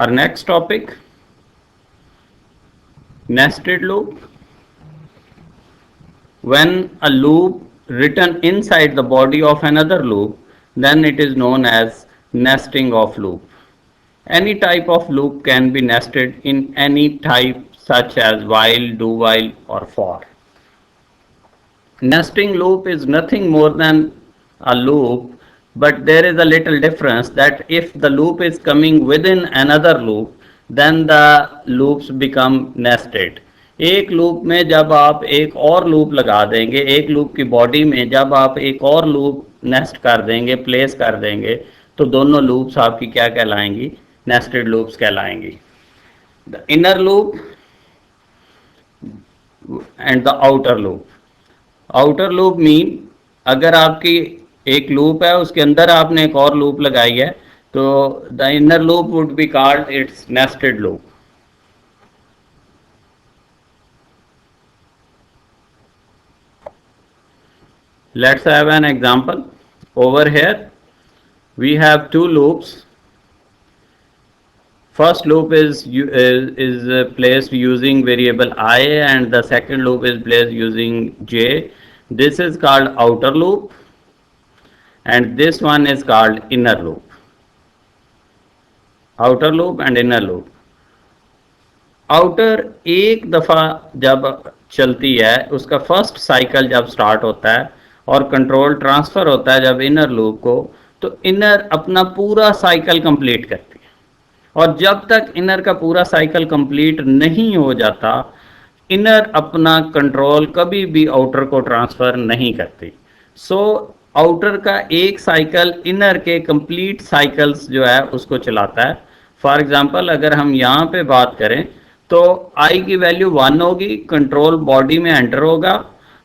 Our next topic, nested loop. When a loop written inside the body of another loop, then it is known as nesting of loop. Any type of loop can be nested in any type such as while, do while or for. Nesting loop is nothing more than a loop, but there is a little difference that if the loop is coming within another loop, then the loops become nested. एक loop में जब आप एक और loop लगा देंगे, एक loop की बॉडी में जब आप एक और लूप नेस्ट कर देंगे, प्लेस कर देंगे, तो दोनों लूप्स आपकी क्या कहलाएंगी? नेस्टेड लूप्स कहलाएंगी. The inner loop and the outer loop. Outer loop mean अगर आपकी एक लूप है उसके अंदर आपने एक और लूप लगाई है, तो the inner loop would be called its nested loop. Let's have an example. Over here we have two loops. First loop is placed using variable I and the second loop is placed using j. This is called outer loop and this one is called inner loop. Outer loop and inner loop. Outer एक दफ़ा जब चलती है, उसका first cycle जब start होता है और कंट्रोल ट्रांसफ़र होता है जब इनर लूप को, तो इनर अपना पूरा साइकिल कंप्लीट करती है. और जब तक इनर का पूरा साइकिल कंप्लीट नहीं हो जाता, इनर अपना कंट्रोल कभी भी आउटर को ट्रांसफ़र नहीं करती. सो आउटर का एक साइकिल इनर के कंप्लीट साइकिल्स जो है उसको चलाता है. फॉर एग्जांपल अगर हम यहाँ पे बात करें तो आई की वैल्यू 1 होगी, कंट्रोल बॉडी में एंटर होगा,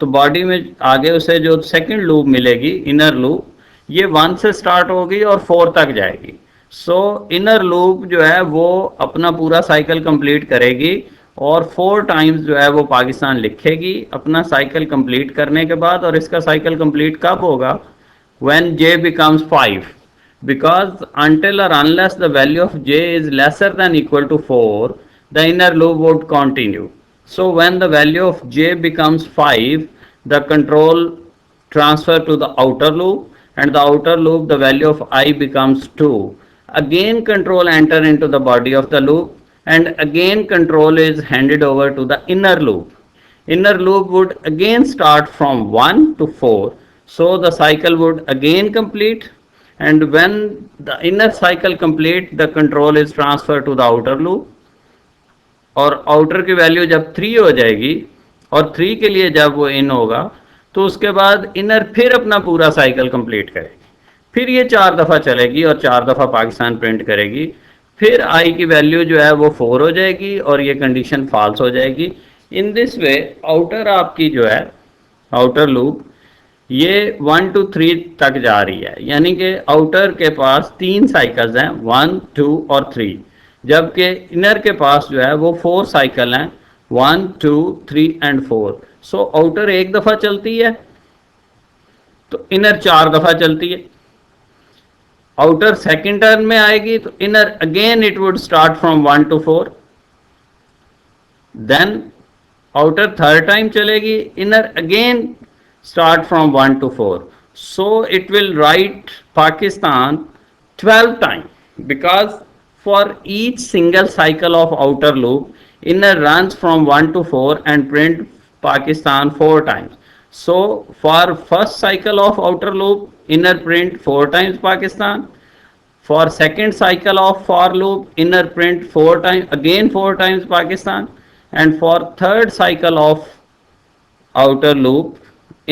तो बॉडी में आगे उसे जो सेकंड लूप मिलेगी इनर लूप, ये 1 से स्टार्ट होगी और 4 तक जाएगी. सो इनर लूप जो है वो अपना पूरा साइकिल कंप्लीट करेगी और 4 टाइम्स जो है वो पाकिस्तान लिखेगी अपना साइकिल कंप्लीट करने के बाद. और इसका साइकिल कंप्लीट कब होगा? When j becomes 5, because until or unless the value of j is lesser than equal to 4, the inner loop would continue. So when the value of j becomes 5, the control transfer to the outer loop, and the outer loop the value of I becomes 2. Again control enter into the body of the loop and again control is handed over to the inner loop. Inner loop would again start from 1 to 4. So the cycle would again complete, and when the inner cycle complete, the control is transferred to the outer loop. और outer की value जब 3 हो जाएगी और 3 के लिए जब वो इन होगा, तो उसके बाद इनर फिर अपना पूरा साइकिल कंप्लीट करेगी. फिर ये 4 दफ़ा चलेगी और 4 दफ़ा पाकिस्तान प्रिंट करेगी. फिर आई की वैल्यू जो है वो 4 हो जाएगी और ये कंडीशन फॉल्स हो जाएगी. इन दिस वे आउटर आपकी जो है आउटर लूप ये 1 to 3 तक जा रही है, यानी कि आउटर के पास 3 साइकिल्स हैं, 1, 2 और 3, जबकि इनर के पास जो है वो 4 साइकिल हैं, 1, 2, 3 एंड 4. सो आउटर एक दफ़ा चलती है तो इनर 4 दफ़ा चलती है. आउटर सेकंड टर्न में आएगी तो inner again it would start from 1 to 4. Then outer third time चलेगी, inner again start from 1 to 4. So it will write Pakistan 12 times, because for each single cycle of outer loop, inner runs from 1 to 4 and print Pakistan 4 times. So for first cycle of outer loop, inner print 4 times Pakistan. For second cycle of for loop, inner print 4 times, again 4 times Pakistan. And for third cycle of outer loop,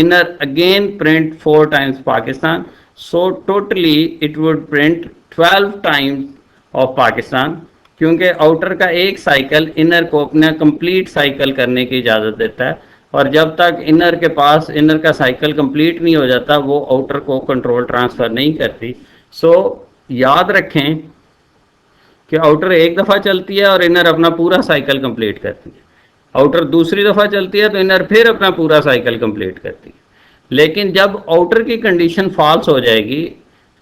inner again print 4 times Pakistan. So totally it would print 12 times of Pakistan, क्योंकि outer का एक cycle inner को अपना complete cycle करने की इजाज़त देता है, और जब तक इनर के पास इनर का साइकिल कंप्लीट नहीं हो जाता वो आउटर को कंट्रोल ट्रांसफ़र नहीं करती. सो याद रखें कि आउटर एक दफ़ा चलती है और इनर अपना पूरा साइकिल कंप्लीट करती है. आउटर दूसरी दफ़ा चलती है तो इनर फिर अपना पूरा साइकिल कंप्लीट करती है. लेकिन जब आउटर की कंडीशन फॉल्स हो जाएगी,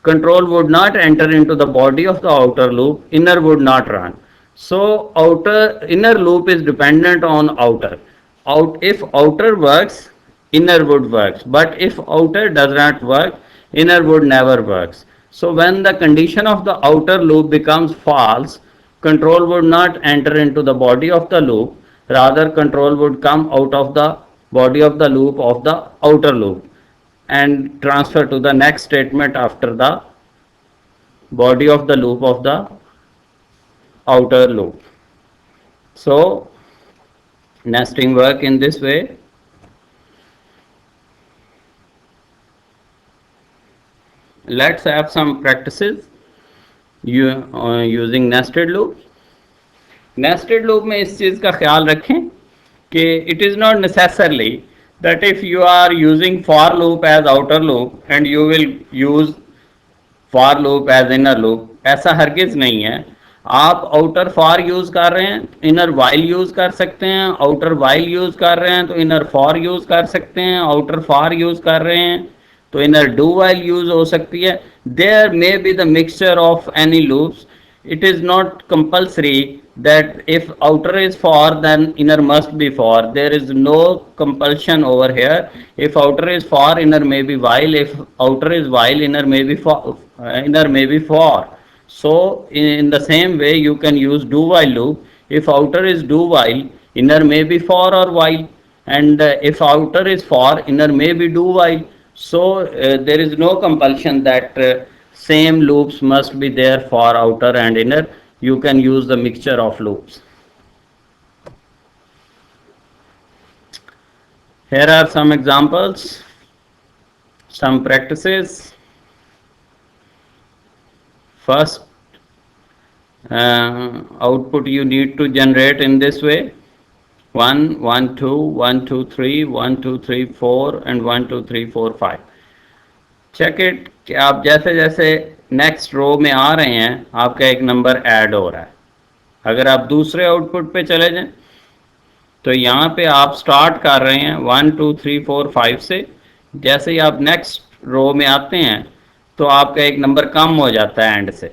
control would not enter into the body of the outer loop, inner would not run. So inner loop is dependent on outer. If outer works, inner would work. But if outer does not work, inner would never works. So when the condition of the outer loop becomes false, control would not enter into the body of the loop, rather control would come out of the body of the loop of the outer loop and transfer to the next statement after the body of the loop of the outer loop. So nesting work in this way. Let's have some practices using nested loop. Nested loop में इस चीज़ का ख्याल रखें कि it is not necessarily that if you are using for loop as outer loop and you will use for loop as inner loop, ऐसा हरगिज नहीं है. आप आउटर फॉर यूज कर रहे हैं, इनर वाइल यूज कर सकते हैं. आउटर वाइल यूज कर रहे हैं तो इनर फॉर यूज कर सकते हैं. आउटर फॉर यूज कर रहे हैं तो इनर डू वाइल यूज हो सकती है. There may be the mixture of any loops. It is not compulsory that if outer is for then inner must be for. There is no compulsion over here. If outer is for, inner may be while. If outer is while, inner may be for. So in the same way you can use do while loop. If outer is do while, inner may be for or while, and if outer is for, inner may be do while. So there is no compulsion that same loops must be there for outer and inner. You can use the mixture of loops. Here are some examples, some practices. First output you need to generate in this way: 1 1 2 1 2 3 1 2 3 4 and 1 2 3 4 5. Check it कि आप जैसे जैसे next row में आ रहे हैं आपका एक number add हो रहा है. अगर आप दूसरे आउटपुट पे चले जाएं तो यहाँ पे आप स्टार्ट कर रहे हैं 1 2 3 4 5 से. जैसे ही आप नेक्स्ट रो में आते हैं तो आपका एक नंबर कम हो जाता है एंड से.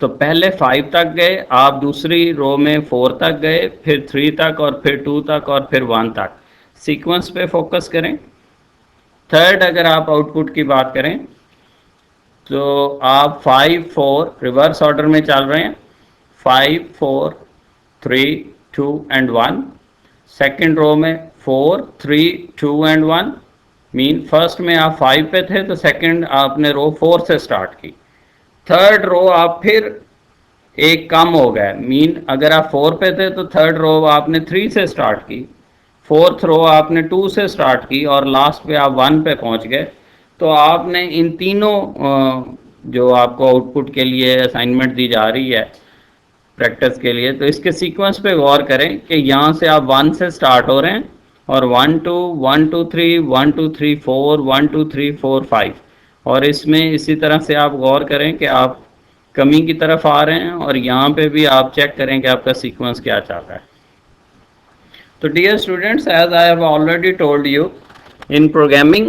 तो पहले 5 तक गए, आप दूसरी रो में 4 तक गए, फिर 3 तक और फिर 2 तक और फिर 1 तक. सीक्वेंस पे फोकस करें. थर्ड अगर आप आउटपुट की बात करें तो आप 5 4 रिवर्स ऑर्डर में चल रहे हैं. 5 4 3 2 एंड 1. सेकेंड रो में 4 3 2 एंड 1. मीन फर्स्ट में आप 5 पे थे तो सेकेंड आपने रो 4 से स्टार्ट की. थर्ड रो आप फिर एक कम हो गए. मीन अगर आप 4 पे थे तो थर्ड रो आपने 3 से स्टार्ट की. फोर्थ रो आपने 2 से स्टार्ट की और लास्ट पे आप 1 पे पहुंच गए. तो आपने इन तीनों जो आपको आउटपुट के लिए असाइनमेंट दी जा रही है प्रैक्टिस के लिए, तो इसके सीक्वेंस पे गौर करें कि यहाँ से आप 1 से स्टार्ट हो रहे हैं और 1 2 1 2 3 1 2 3 4 1 2 3 4 5. और इसमें इसी तरह से आप गौर करें कि आप कमी की तरफ आ रहे हैं और यहाँ पे भी आप चेक करें कि आपका सीक्वेंस क्या चल रहा है. So dear students, as I have already told you, in programming,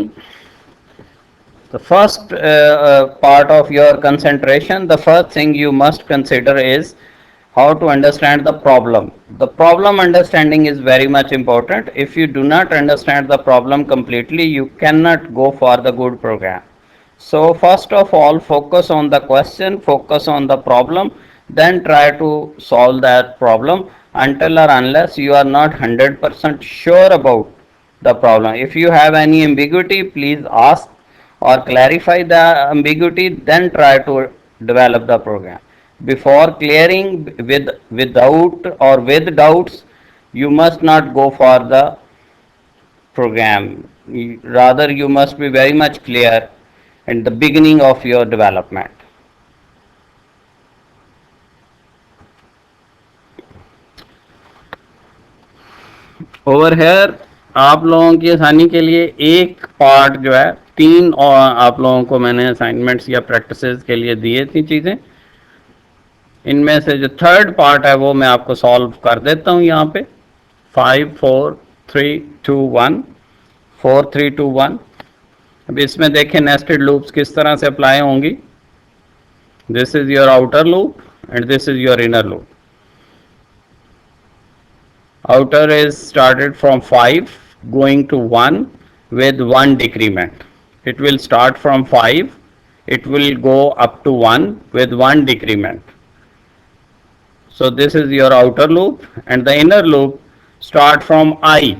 the first part of your concentration, the first thing you must consider is how to understand the problem. The problem understanding is very much important. If you do not understand the problem completely, you cannot go for the good program. So first of all, focus on the question, focus on the problem, then try to solve that problem until or unless you are not 100% sure about the problem. If you have any ambiguity, please ask or clarify the ambiguity, then try to develop the program. Before clearing without or with doubts, you must not go for the program. Rather, you must be very much clear at the beginning of your development. Over here आप लोगों की आसानी के लिए एक part जो है 3 और आप लोगों को मैंने असाइनमेंट्स या प्रैक्टिसेस के लिए दिए थी चीज़ें. इनमें से जो थर्ड पार्ट है वो मैं आपको सॉल्व कर देता हूँ यहाँ पे. 5 4 3 2 1 4 3 2 1. अब इसमें देखें नेस्टेड लूप्स किस तरह से अप्लाई होंगी. This is your outer loop and this is your inner loop. Outer is started from 5 going to 1 with 1 decrement. It will start from 5, it will go up to 1 with 1 decrement. So this is your outer loop, and the inner loop start from I.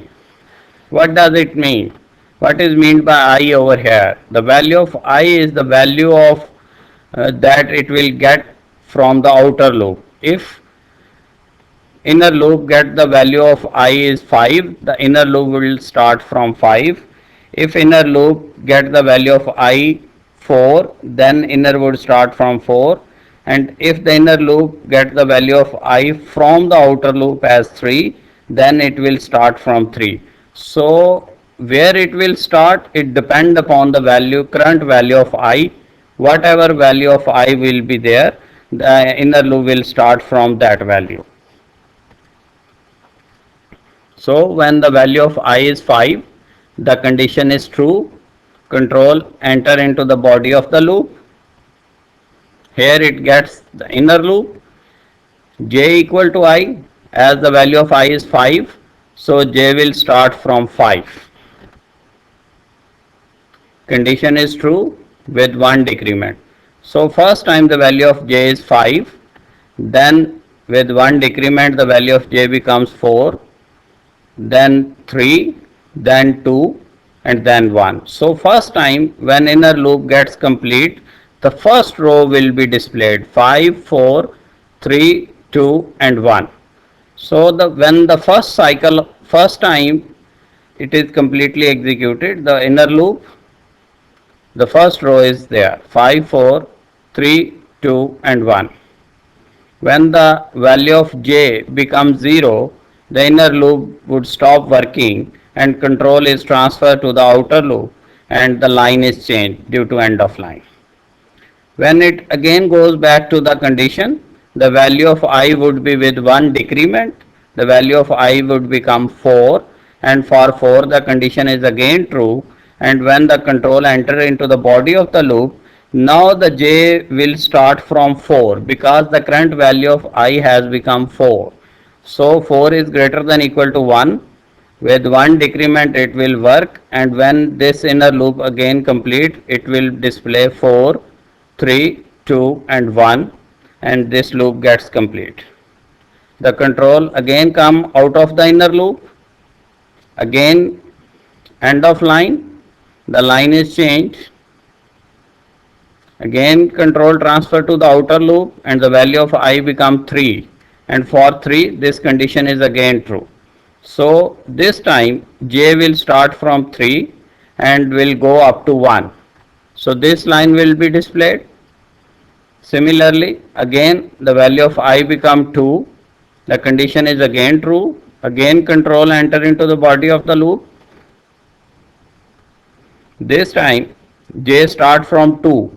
What does it mean? What is meant by I over here? The value of I is the value of that it will get from the outer loop. If inner loop get the value of I is 5, the inner loop will start from 5. If inner loop get the value of I 4, then inner would start from 4. And if the inner loop get the value of I from the outer loop as 3, then it will start from 3. So where it will start, it depend upon the value, current value of I. Whatever value of I will be there, the inner loop will start from that value. So when the value of I is 5, the condition is true. Control enter into the body of the loop. Here it gets the inner loop. J equal to I, as the value of I is 5. So J will start from 5. Condition is true with 1 decrement. So first time the value of J is 5. Then with 1 decrement the value of J becomes 4. Then 3, then 2, and then 1. So first time when inner loop gets complete, the first row will be displayed 5, 4, 3, 2 and 1. So when the first time it is completely executed, the inner loop, the first row is there 5, 4, 3, 2 and 1. When the value of J becomes 0, the inner loop would stop working and control is transferred to the outer loop and the line is changed due to end of line. When it again goes back to the condition, the value of I would be with 1 decrement, the value of I would become 4, and for 4 the condition is again true, and when the control enter into the body of the loop, now the J will start from 4 because the current value of I has become 4. So 4 is greater than equal to 1. With 1 decrement it will work, and when this inner loop again complete, it will display 4, 3, 2 and 1, and this loop gets complete. The control again come out of the inner loop, again end of line, the line is changed, again control transfer to the outer loop and the value of I become 3, and for 3 this condition is again true. So this time J will start from 3 and will go up to 1. So this line will be displayed. Similarly, again the value of I become 2, the condition is again true, again control enter into the body of the loop. This time J start from 2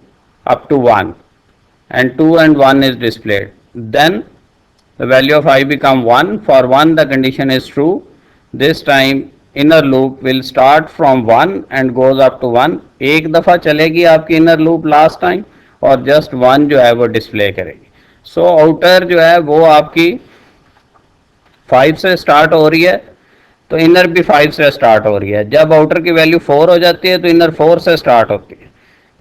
up to 1 and 2 and 1 is displayed. Then the value of I become 1, for 1 the condition is true. This time inner loop will start from 1 and goes up to 1. एक दफ़ा चलेगी आपकी inner loop last time और just 1 जो है वो display करेगी. So outer जो है वो आपकी 5 से स्टार्ट हो रही है, तो इनर भी 5 से स्टार्ट हो रही है. जब आउटर की वैल्यू 4 हो जाती है तो इनर 4 से स्टार्ट होती है.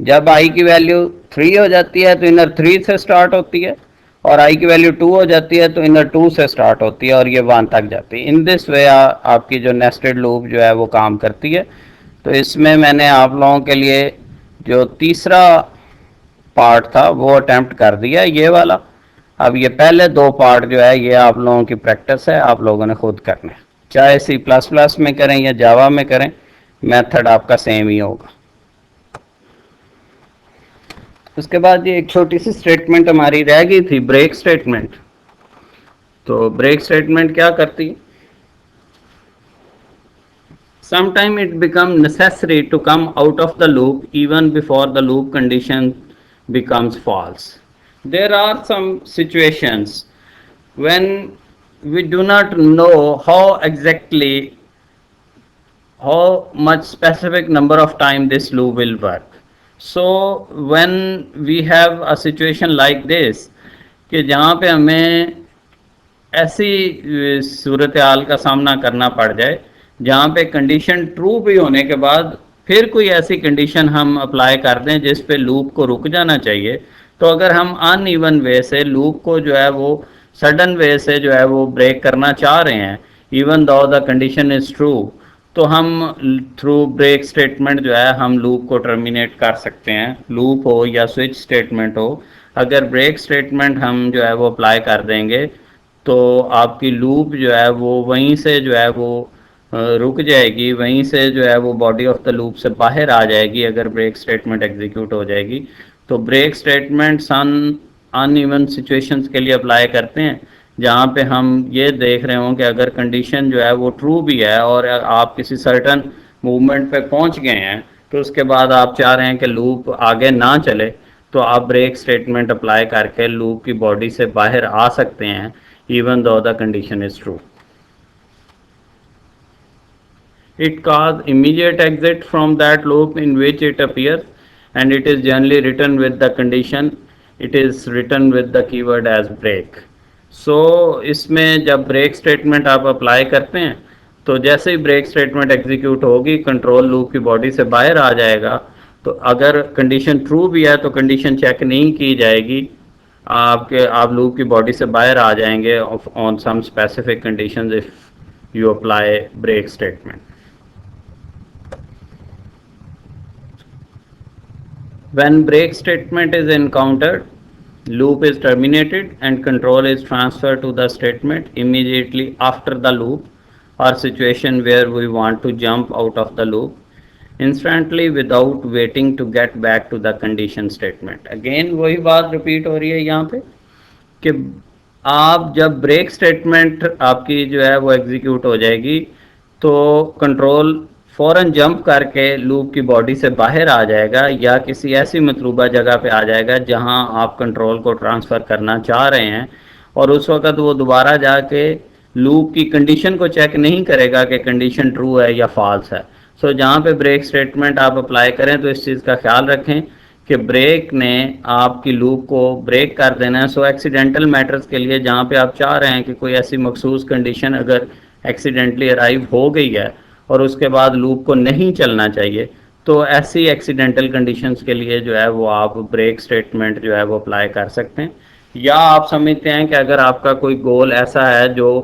जब आई की वैल्यू 3 हो जाती है तो इनर 3 से स्टार्ट होती है, और आई की वैल्यू 2 हो जाती है तो इनर 2 से स्टार्ट होती है और ये 1 तक जाती है. इन दिस वे आपकी जो नेस्टेड लूप जो है वो काम करती है. तो इसमें मैंने आप लोगों के लिए जो तीसरा पार्ट था वो अटेम्प्ट कर दिया ये वाला. अब ये पहले 2 पार्ट जो है ये आप लोगों की प्रैक्टिस है, आप लोगों ने खुद करना है. चाहे C++ में करें या जावा में करें, मेथड आपका सेम ही होगा. उसके बाद ये एक छोटी सी स्टेटमेंट हमारी रह गई थी, ब्रेक स्टेटमेंट. तो ब्रेक स्टेटमेंट क्या करती है? Sometime it becomes necessary to come out of the loop even before the loop condition becomes false. There are some situations when we do not know how much specific number of time this loop will work. So when we have a situation like this कि जहाँ पे हमें ऐसी सूरत हाल का सामना करना पड़ जाए जहाँ पे कंडीशन ट्रू भी होने के बाद फिर कोई ऐसी कंडीशन हम अप्लाई कर दें जिस पे लूप को रुक जाना चाहिए, तो अगर हम अनइवन वे से लूप को जो है वो सडन वे से जो है वो ब्रेक करना चाह रहे हैं, even though the condition is true, तो हम थ्रू ब्रेक स्टेटमेंट जो है हम लूप को टर्मिनेट कर सकते हैं, लूप हो या स्विच स्टेटमेंट हो। अगर ब्रेक स्टेटमेंट हम जो है वो अप्लाई कर देंगे तो आपकी लूप जो है वो वहीं से जो है वो रुक जाएगी, वहीं से जो है वो बॉडी ऑफ द लूप से बाहर आ जाएगी अगर ब्रेक स्टेटमेंट एग्जीक्यूट हो जाएगी। तो ब्रेक स्टेटमेंट्स अनइवन सिचुएशंस के लिए अप्लाई करते हैं जहाँ पे हम ये देख रहे हों कि अगर कंडीशन जो है वो ट्रू भी है और आप किसी सर्टन मूवमेंट पे पहुँच गए हैं, तो उसके बाद आप चाह रहे हैं कि लूप आगे ना चले, तो आप ब्रेक स्टेटमेंट अप्लाई करके लूप की बॉडी से बाहर आ सकते हैं even though the condition is true. It causes immediate exit from that loop in which it appears, and it is generally written with the condition, it is written with the keyword as break. So इसमें जब break statement आप apply करते हैं तो जैसे ही break statement execute होगी control loop की body से बाहर आ जाएगा। तो अगर कंडीशन ट्रू भी है तो कंडीशन चेक नहीं की जाएगी, आप लूप की बॉडी से बाहर आ जाएंगे on some specific conditions if you apply break statement. When break statement is encountered, loop is terminated and control is transferred to the statement immediately after the loop or situation where we want to jump out of the loop instantly without waiting to get back to the condition statement. Again वही बात repeat हो रही है यहाँ पे कि आप जब ब्रेक स्टेटमेंट आपकी जो है वो एग्जीक्यूट हो जाएगी तो कंट्रोल फ़ौरन जंप करके लूप की बॉडी से बाहर आ जाएगा या किसी ऐसी मतलूबा जगह पे आ जाएगा जहां आप कंट्रोल को ट्रांसफ़र करना चाह रहे हैं, और उस वक्त वो दोबारा जाके लूप की कंडीशन को चेक नहीं करेगा कि कंडीशन ट्रू है या फॉल्स है। सो जहाँ पे ब्रेक स्टेटमेंट आप अप्लाई करें तो इस चीज़ का ख्याल रखें कि ब्रेक ने आपकी लूप को ब्रेक कर देना है। सो एक्सीडेंटल मैटर्स के लिए जहाँ पे आप चाह रहे हैं कि कोई ऐसी मखसूस कंडीशन अगर एक्सीडेंटली अराइव हो गई है और उसके बाद लूप को नहीं चलना चाहिए, तो ऐसी एक्सीडेंटल कंडीशंस के लिए जो है वो आप ब्रेक स्टेटमेंट जो है वो अप्लाई कर सकते हैं। या आप समझते हैं कि अगर आपका कोई गोल ऐसा है जो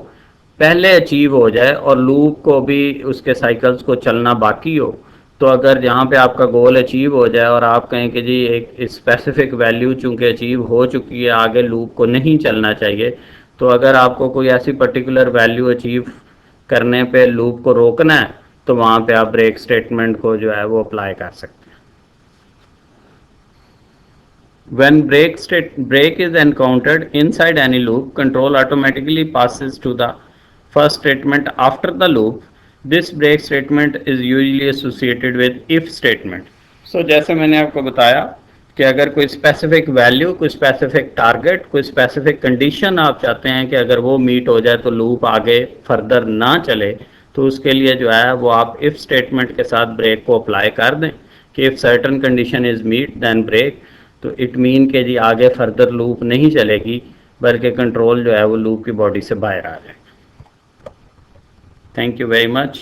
पहले अचीव हो जाए और लूप को भी उसके साइकिल्स को चलना बाकी हो, तो अगर जहाँ पे आपका गोल अचीव हो जाए और आप कहें कि जी एक स्पेसिफिक वैल्यू चूँकि अचीव हो चुकी है, आगे लूप को नहीं चलना चाहिए, तो अगर आपको कोई ऐसी पर्टिकुलर वैल्यू अचीव करने पे लूप को रोकना है तो वहाँ पे आप ब्रेक स्टेटमेंट को जो है वो अप्लाई कर सकते हैं। When break is encountered inside any loop, control automatically passes to the first statement after the loop. This break statement is usually associated with if statement. So जैसे मैंने आपको बताया कि अगर कोई स्पेसिफिक वैल्यू, कोई स्पेसिफिक टारगेट, कोई specific condition आप चाहते हैं कि अगर वो मीट हो जाए तो लूप आगे फर्दर ना चले, तो उसके लिए जो है वो आप इफ स्टेटमेंट के साथ ब्रेक को अप्लाई कर दें कि if certain condition is meet then break, तो इट मीन के जी आगे फर्दर लूप नहीं चलेगी बल्कि कंट्रोल जो है वो लूप की बॉडी से बाहर आ जाएगा। Thank you very much.